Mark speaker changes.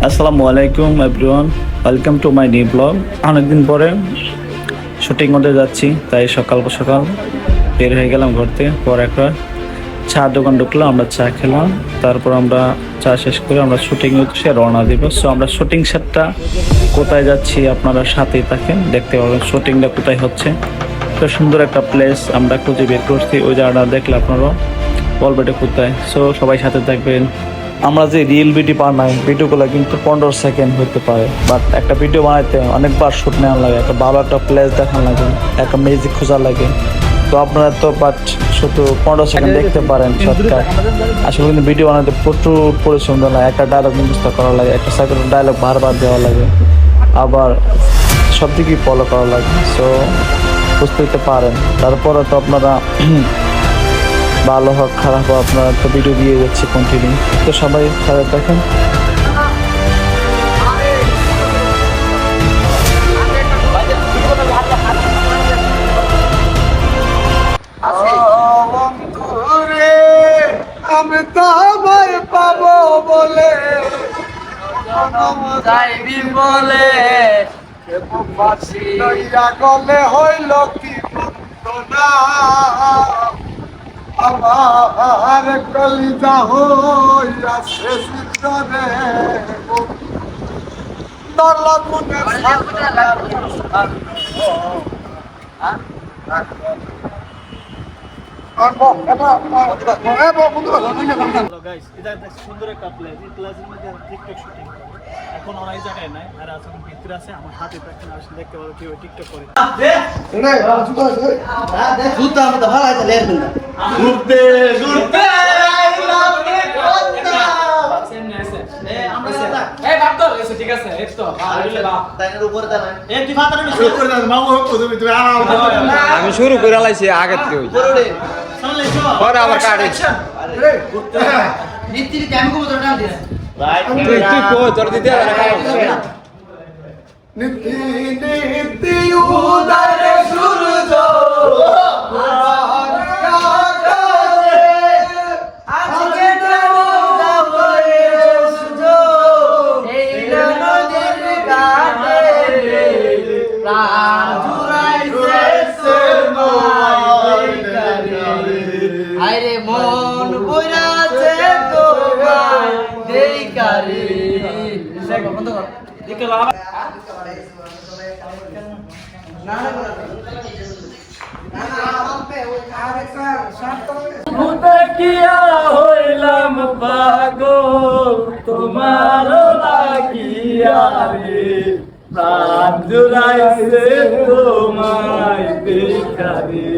Speaker 1: আসসালামু আলাইকুম everyone, welcome to my new blog. অনেকদিন পরে শুটিং করতে যাচ্ছি, তাই সকাল সকাল বের হয়ে গেলাম ঘর থেকে। পর একটা চা দোকান ঢুকলাম, আমরা চা খেলাম, তারপর আমরা চা শেষ করে আমরা শুটিং উদ্দেশ্যে রওনা দিব। সো আমরা শুটিং সেটটা কোথায় যাচ্ছি আপনারা সাথেই থাকেন, দেখতে পাবেন শুটিংটা কোথায় হচ্ছে। তো সুন্দর একটা প্লেস আমরা খুঁজে বের করছি, ওই জায়গাটা দেখলে আপনারাও বলবেন এটা কোথায়। সো সবাই সাথে থাকবেন। আমরা যে রিয়েল ভিডিও বানাই, ভিডিওগুলো কিন্তু 15 সেকেন্ড হতে পারে, বাট একটা ভিডিও বানাইতে অনেকবার শ্যুট নেওয়া লাগে, একটা ভালো একটা প্লেস দেখানো লাগে, একটা মিউজিক খোঁজা লাগে। তো আপনারা তো বাট শুধু 15 সেকেন্ড দেখতে পারেন শর্টকাট, আসলে কিন্তু ভিডিও বানাতে প্রচুর পরিশ্রম লাগে। একটা ডায়লগ মুখস্থ করা লাগে, একটা সাইকেল ডায়লগ বারবার দেওয়া লাগে, আবার সব দিকেই ফলো করা লাগে। সো বুঝতে পারেন, তারপরে তো আপনারা ভালো হোক খারাপ হোক আপনারা তো ভিডিও দিয়ে যাচ্ছি কন্টিনিউ। তো সবাই সাথে দেখেন।
Speaker 2: আমি তো আমায় পাবো বলে যাইবি বলে লইয়া গলে হইল কি না আমার কলিজা হইয়া শেষ করে দলগুনে
Speaker 1: সুন্দর একটা প্লেস, এই প্লেসের মধ্যে টিকটক শুটিং এখন অনেক জায়গায় নাই, আর এখন ভিতরে আছে আমার হাতে দেখতে পারো কিভাবে টিকটক করে। ঘুরতে ঘুরতে
Speaker 3: আমি শুরু করে লাইছি আগের থেকে পরে আবার কাটে তুই কই তোর দিতে
Speaker 2: নীতি নীতি উদয় সূর্য
Speaker 4: আরে মন বইরাছে তোমায় দেইকারে বন্ধ কর দেখে বাবা
Speaker 1: কিয়া হইলাম পাগল তোমার লাগিয়া রে, প্রাণ জুড়াইছে তোমায় দেখারে।